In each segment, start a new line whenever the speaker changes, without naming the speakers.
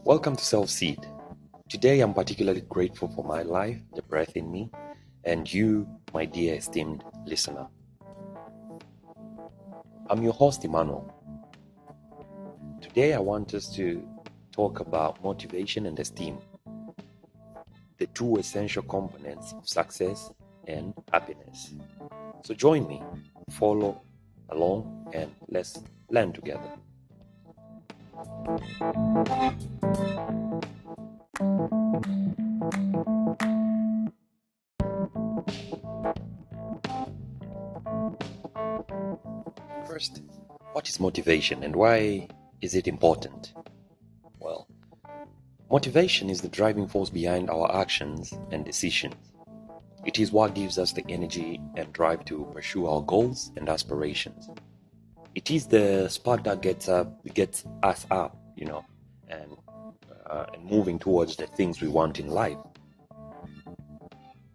Welcome to SELFSEED. Today I'm particularly grateful for my life, the breath in me, and you, my dear esteemed listener. I'm your host, Emmanuel. Today I want us to talk about motivation and esteem, the two essential components of success and happiness. So join me, follow along, and let's learn together. First, what is motivation and why is it important? Well, motivation is the driving force behind our actions and decisions. It is what gives us the energy and drive to pursue our goals and aspirations. It is the spark that gets us up, and moving towards the things we want in life.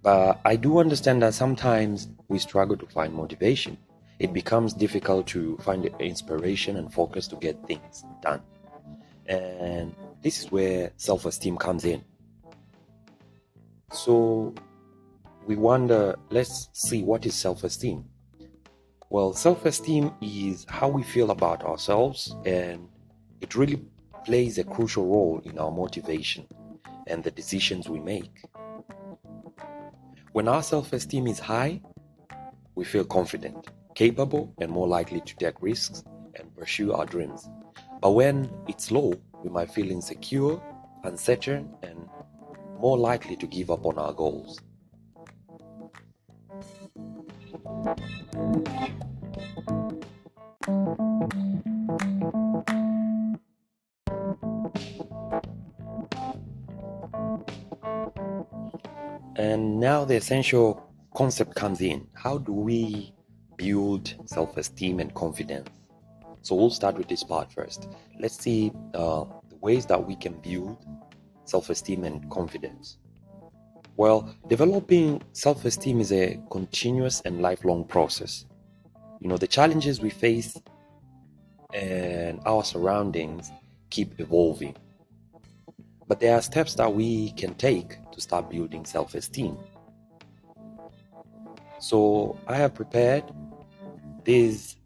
But I do understand that sometimes we struggle to find motivation. It becomes difficult to find the inspiration and focus to get things done. And this is where self-esteem comes in. So we wonder, let's see, what is self-esteem? Well, self-esteem is how we feel about ourselves, and it really plays a crucial role in our motivation and the decisions we make. When our self-esteem is high, we feel confident, capable, and more likely to take risks and pursue our dreams. But when it's low, we might feel insecure, uncertain, and more likely to give up on our goals. And now the essential concept comes in. How do we build self-esteem and confidence? So we'll start with this part first. Let's see the ways that we can build self-esteem and confidence. Well, developing self-esteem is a continuous and lifelong process. The challenges we face and our surroundings keep evolving. But there are steps that we can take to start building self-esteem. So I have prepared these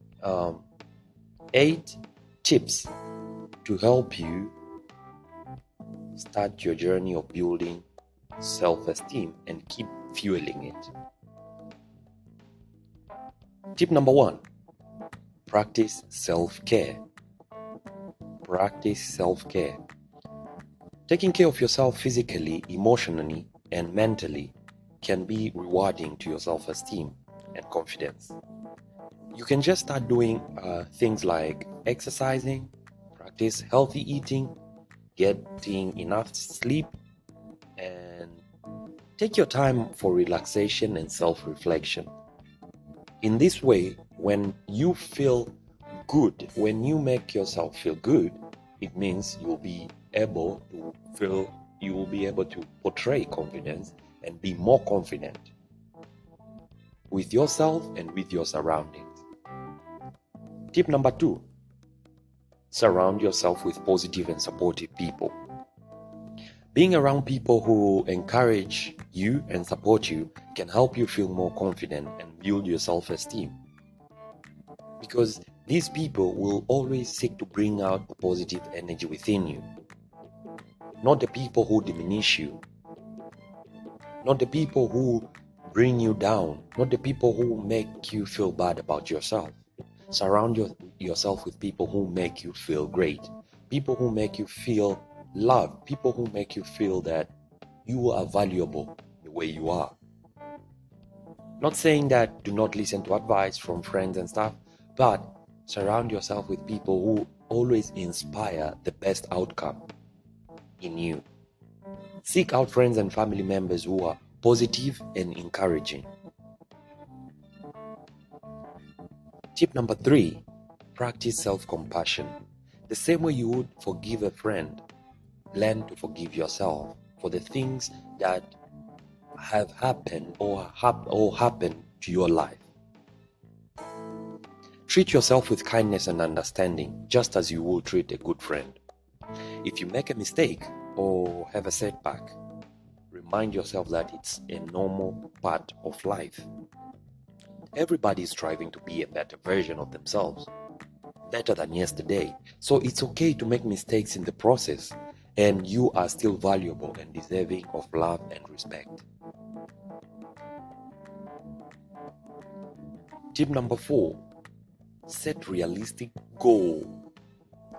8 tips to help you start your journey of building self-esteem and keep fueling it. Tip number 1, practice self-care. Practice self-care. Taking care of yourself physically, emotionally, and mentally can be rewarding to your self-esteem and confidence. You can just start doing things like exercising, practice healthy eating, getting enough sleep, and take your time for relaxation and self-reflection. In this way, when you feel good, when you make yourself feel good, it means you'll be able to portray confidence and be more confident with yourself and with your surroundings. Tip number 2, surround yourself with positive and supportive people. Being around people who encourage you and support you can help you feel more confident and build your self-esteem. Because these people will always seek to bring out the positive energy within you. Not the people who diminish you. Not the people who bring you down. Not the people who make you feel bad about yourself. Surround yourself with people who make you feel great. People who make you feel loved. People who make you feel that you are valuable the way you are. Not saying that do not listen to advice from friends and stuff, but surround yourself with people who always inspire the best outcome in you. Seek out friends and family members who are positive and encouraging. Tip number 3, practice self-compassion. The same way you would forgive a friend, learn to forgive yourself for the things that have happened or happen to your life. Treat yourself with kindness and understanding, just as you would treat a good friend. If you make a mistake or have a setback, remind yourself that it's a normal part of life. Everybody is striving to be a better version of themselves, better than yesterday. So it's okay to make mistakes in the process, and you are still valuable and deserving of love and respect. Tip number 4, set realistic goals.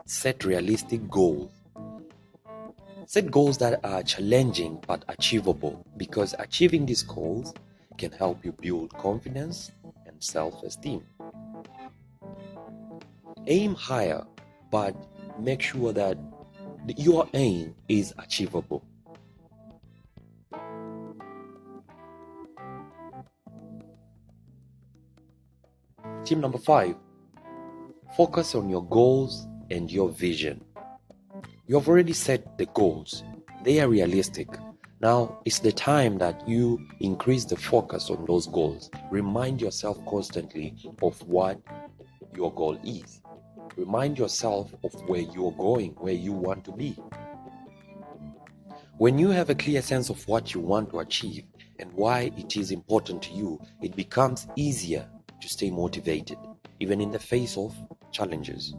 Set realistic goals. Set goals that are challenging but achievable, because achieving these goals can help you build confidence and self-esteem. Aim higher, but make sure that your aim is achievable. Tip number 5, focus on your goals and your vision. You have already set the goals. They are realistic. Now it's the time that you increase the focus on those goals. Remind yourself constantly of what your goal is. Remind yourself of where you're going, where you want to be. When you have a clear sense of what you want to achieve and why it is important to you, it becomes easier to stay motivated, even in the face of challenges.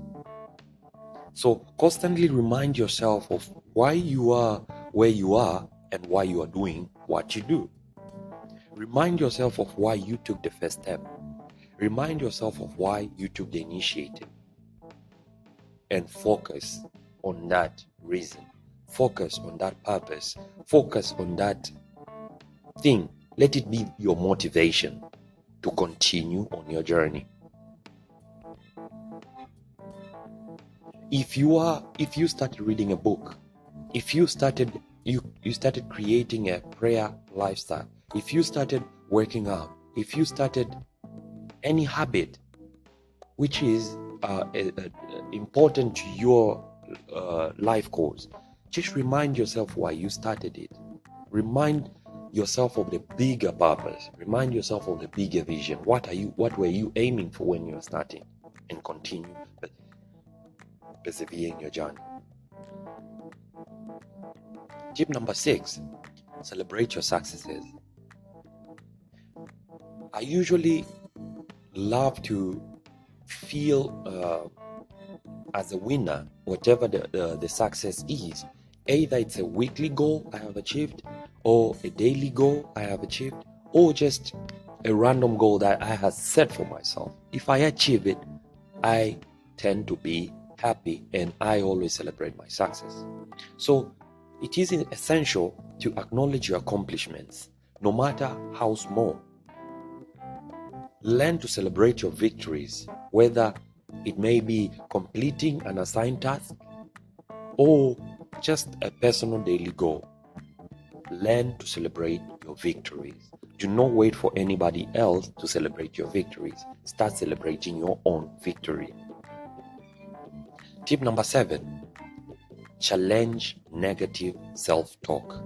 So constantly remind yourself of why you are where you are and why you are doing what you do. Remind yourself of why you took the first step. Remind yourself of why you took the initiative. And focus on that reason. Focus on that purpose. Focus on that thing. Let it be your motivation to continue on your journey. If you started reading a book, if you started creating a prayer lifestyle, if you started working out, if you started any habit which is important to your life goals, just remind yourself why you started it. Remind yourself of the bigger purpose. Remind yourself of the bigger vision. What were you aiming for when you were starting? And continue persevere in your journey. Tip number 6, celebrate your successes. I usually love to feel as a winner, whatever the success is. Either it's a weekly goal I have achieved, or a daily goal I have achieved, or just a random goal that I have set for myself. If I achieve it, I tend to be happy, and I always celebrate my success. So it is essential to acknowledge your accomplishments, no matter how small. Learn to celebrate your victories, whether it may be completing an assigned task or just a personal daily goal. Learn to celebrate your victories. Do not wait for anybody else to celebrate your victories. Start celebrating your own victory. Tip number 7, challenge negative self-talk.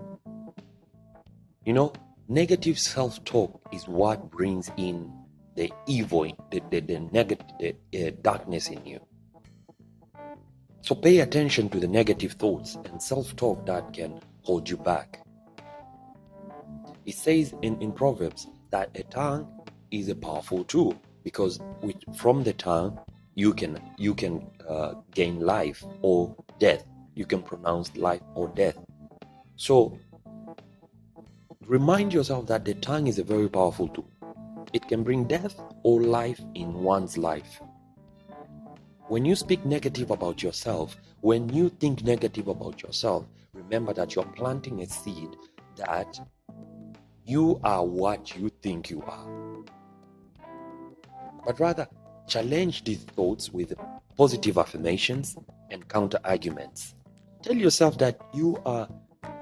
Negative self-talk is what brings in the evil, the negative, the darkness in you. So pay attention to the negative thoughts and self-talk that can hold you back. It says in Proverbs that a tongue is a powerful tool, because from the tongue you can gain life or death. You can pronounce life or death. So remind yourself that the tongue is a very powerful tool. It can bring death or life in one's life. When you speak negative about yourself, when you think negative about yourself, remember that you're planting a seed that you are what you think you are. But rather, challenge these thoughts with positive affirmations and counter arguments. Tell yourself that you are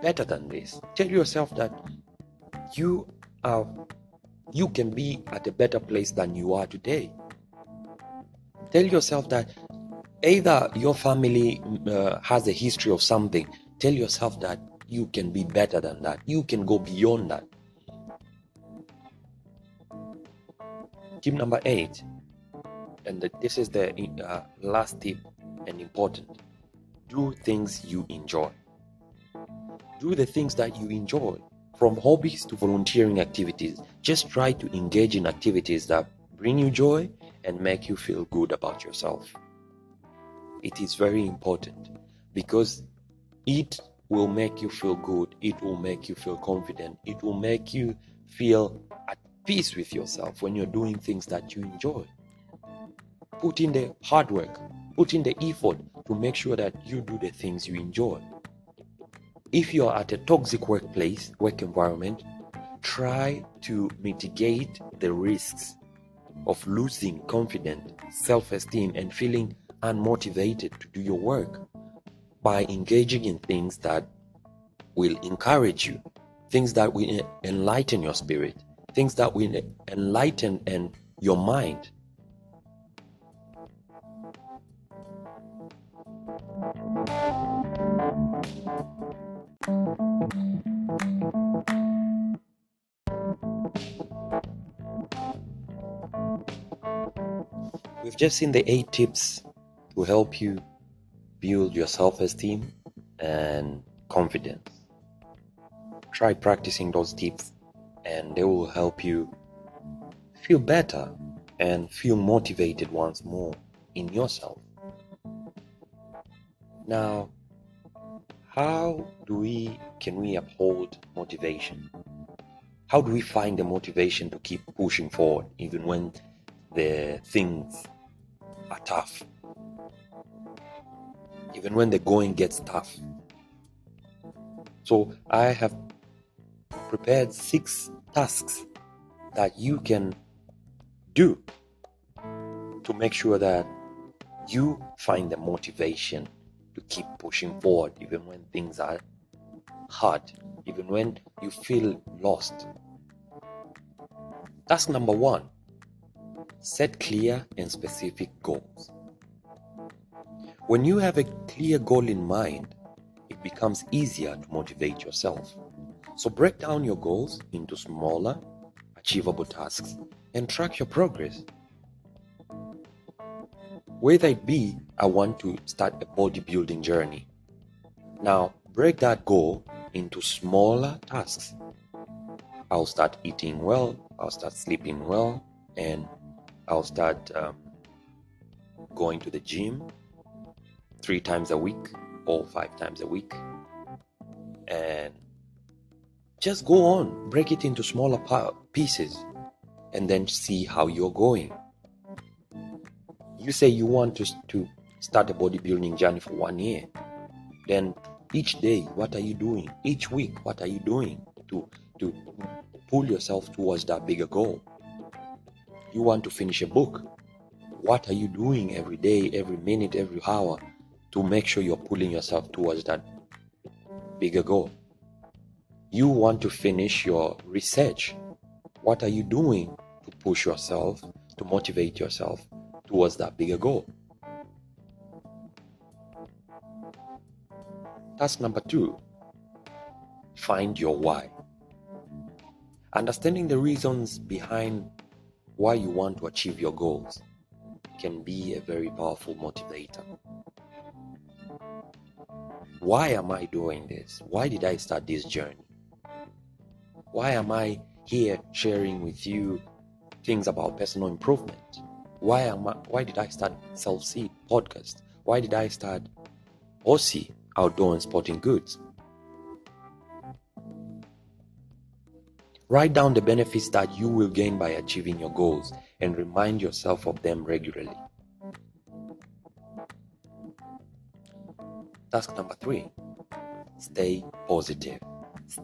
better than this. Tell yourself that you can be at a better place than you are today. Tell yourself that either your family has a history of something. Tell yourself that you can be better than that. You can go beyond that. Tip number 8, and this is the last tip and important. Do things you enjoy. Do the things that you enjoy. From hobbies to volunteering activities, just try to engage in activities that bring you joy and make you feel good about yourself. It is very important because it will make you feel good, it will make you feel confident, it will make you feel at peace with yourself when you're doing things that you enjoy. Put in the hard work, put in the effort to make sure that you do the things you enjoy. If you're at a toxic work environment, try to mitigate the risks of losing confidence, self-esteem, and feeling unmotivated to do your work by engaging in things that will encourage you, things that will enlighten your spirit, things that will enlighten your mind. We've just seen the 8 tips to help you build your self-esteem and confidence. Try practicing those tips and they will help you feel better and feel motivated once more in yourself. Now, how can we uphold motivation? How do we find the motivation to keep pushing forward even when the things are tough? Even when the going gets tough. So I have prepared 6 tasks that you can do to make sure that you find the motivation to keep pushing forward even when things are hard, even when you feel lost. Task number 1, set clear and specific goals. When you have a clear goal in mind, it becomes easier to motivate yourself. So break down your goals into smaller, achievable tasks and track your progress. Whether it be, I want to start a bodybuilding journey. Now, break that goal into smaller tasks. I'll start eating well, I'll start sleeping well, and I'll start going to the gym 3 times a week or 5 times a week. And just go on, break it into smaller pieces and then see how you're going. You say you want to start a bodybuilding journey for 1 year. Then each day, what are you doing? Each week, what are you doing to pull yourself towards that bigger goal? You want to finish a book. What are you doing every day, every minute, every hour to make sure you're pulling yourself towards that bigger goal? You want to finish your research. What are you doing to push yourself, to motivate yourself towards that bigger goal? Task number 2, find your why. Understanding the reasons behind why you want to achieve your goals can be a very powerful motivator. Why am I doing this? Why did I start this journey? Why am I here sharing with you things about personal improvement? Why did I start SELFSEED podcast? Why did I start Aussi, outdoor and sporting goods? Write down the benefits that you will gain by achieving your goals and remind yourself of them regularly. Task number 3, stay positive.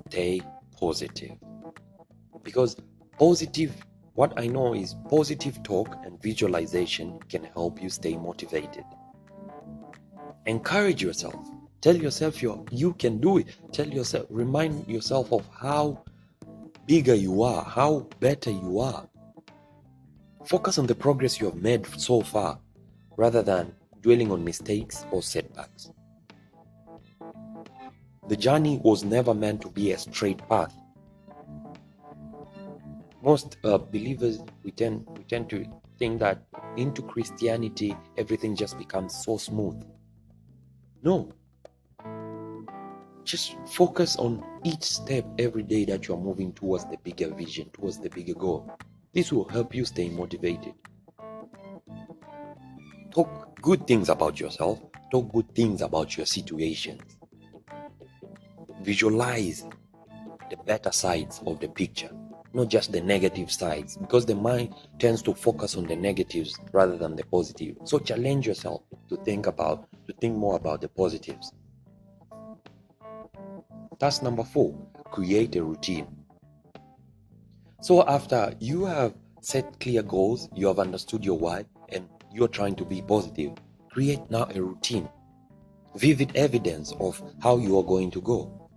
Stay positive. Because what I know is positive talk and visualization can help you stay motivated. Encourage yourself. Tell yourself you can do it. Remind yourself of how bigger you are, how better you are. Focus on the progress you have made so far rather than dwelling on mistakes or setbacks. The journey was never meant to be a straight path. Most believers, we tend to think that into Christianity, everything just becomes so smooth. No. Just focus on each step every day that you are moving towards the bigger vision, towards the bigger goal. This will help you stay motivated. Talk good things about yourself. Talk good things about your situations. Visualize the better sides of the picture, not just the negative sides, because the mind tends to focus on the negatives rather than the positive. So challenge yourself to think more about the positives. Task number 4, create a routine. So after you have set clear goals, you have understood your why, and you're trying to be positive, create now a routine. Vivid evidence of how you are going to go.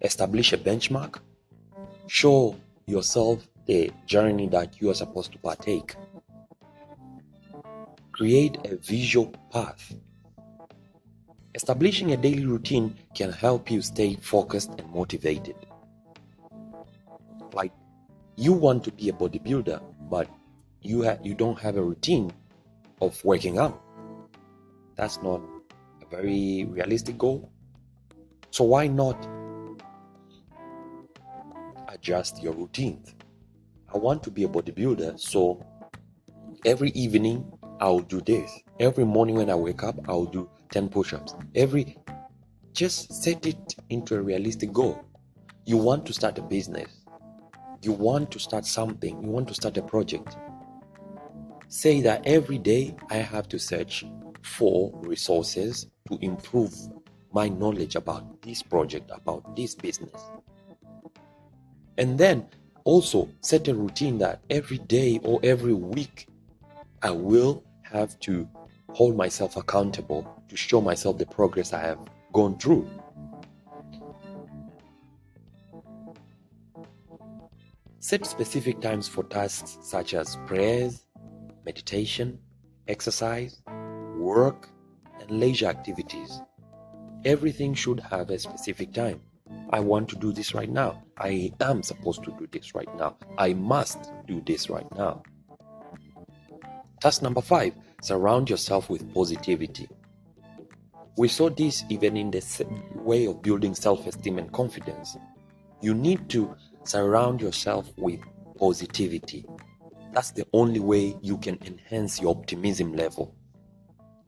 Establish a benchmark. Show yourself the journey that you are supposed to partake. Create a visual path. Establishing a daily routine can help you stay focused and motivated. Like, you want to be a bodybuilder, but you don't have a routine of working out. That's not a very realistic goal. So why not adjust your routines? I want to be a bodybuilder, so every evening I'll do this. Every morning when I wake up, I'll do 10 push-ups. Just set it into a realistic goal. You want to start a business. You want to start something. You want to start a project. Say that every day I have to search for resources to improve my knowledge about this project, about this business. And then also set a routine that every day or every week I will have to hold myself accountable to show myself the progress I have gone through. Set specific times for tasks such as prayers, meditation, exercise, work, and leisure activities. Everything should have a specific time. I want to do this right now. I am supposed to do this right now. I must do this right now. Task number 5, surround yourself with positivity. We saw this even in the way of building self-esteem and confidence. You need to surround yourself with positivity. That's the only way you can enhance your optimism level.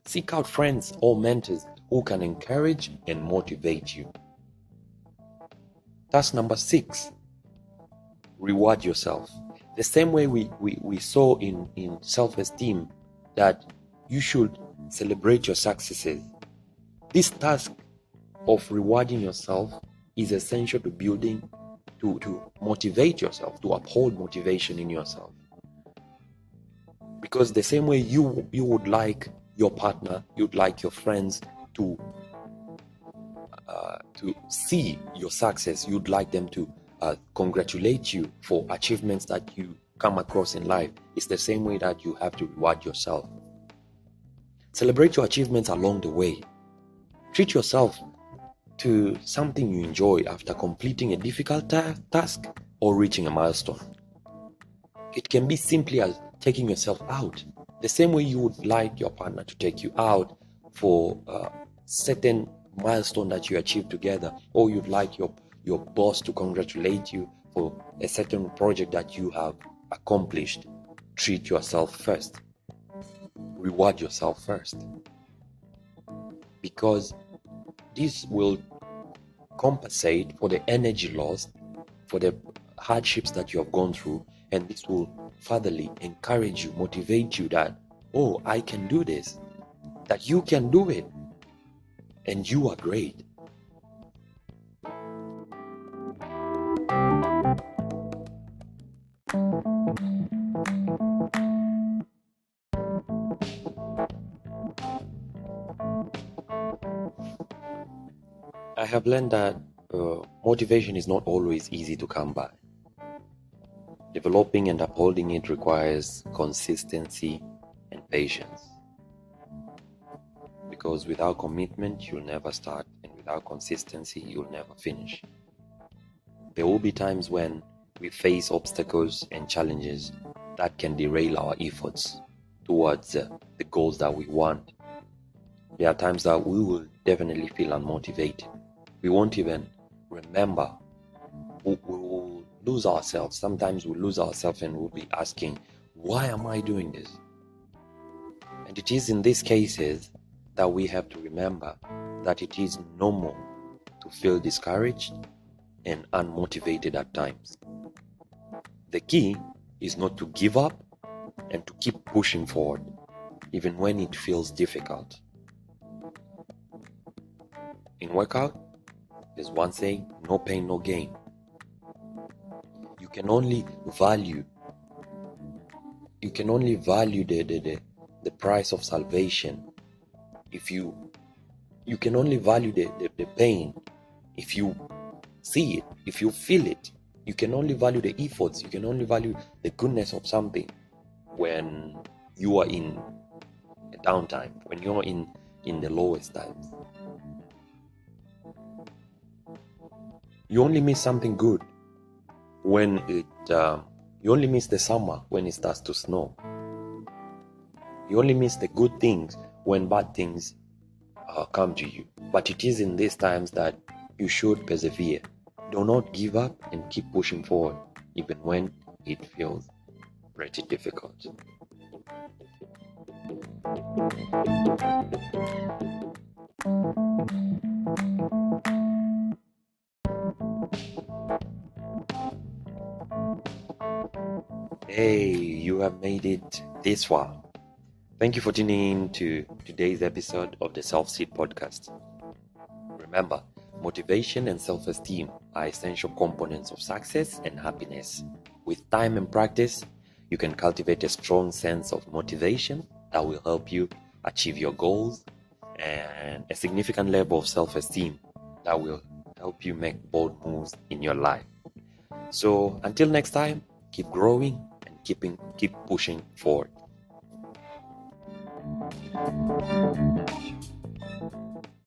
Seek out friends or mentors who can encourage and motivate you. Task number 6, reward yourself. The same way we saw in self-esteem that you should celebrate your successes. This task of rewarding yourself is essential to building, to motivate yourself, to uphold motivation in yourself. Because the same way you would like your partner, you'd like your friends to see your success, you'd like them to congratulate you for achievements that you come across in life. It's the same way that you have to reward yourself. Celebrate your achievements along the way. Treat yourself to something you enjoy after completing a difficult task or reaching a milestone. It can be simply as taking yourself out. The same way you would like your partner to take you out for a certain milestone that you achieved together, or you'd like your boss to congratulate you for a certain project that you have accomplished. Treat yourself first. Reward yourself first. Because this will compensate for the energy lost, for the hardships that you have gone through, and this will furtherly encourage you, motivate you that, oh, I can do this, that you can do it, and you are great. I have learned that motivation is not always easy to come by. Developing and upholding it requires consistency and patience. Because without commitment, you'll never start, and without consistency, you'll never finish. There will be times when we face obstacles and challenges that can derail our efforts. towards the goals that we want. There are times that we will definitely feel unmotivated. We won't even remember. We will lose ourselves. Sometimes we lose ourselves and we'll be asking, why am I doing this? And it is in these cases that we have to remember that it is normal to feel discouraged and unmotivated at times. The key is not to give up and to keep pushing forward, even when it feels difficult. In workout, there's one saying, no pain, no gain. You can only value the price of salvation if you can only value the pain if you see it, if you feel it. You can only value the efforts, you can only value the goodness of something when you are in a downtime, when you're in the lowest times. You only miss something good when you only miss the summer when it starts to snow. You only miss the good things when bad things come to you. But it is in these times that you should persevere. Do not give up and keep pushing forward, even when it feels pretty difficult. Hey, you have made it this far. Thank you for tuning in to today's episode of the SELFSEED podcast. Remember, motivation and self-esteem are essential components of success and happiness. With time and practice, you can cultivate a strong sense of motivation that will help you achieve your goals, and a significant level of self-esteem that will help you make bold moves in your life. So until next time, keep growing and keep pushing forward.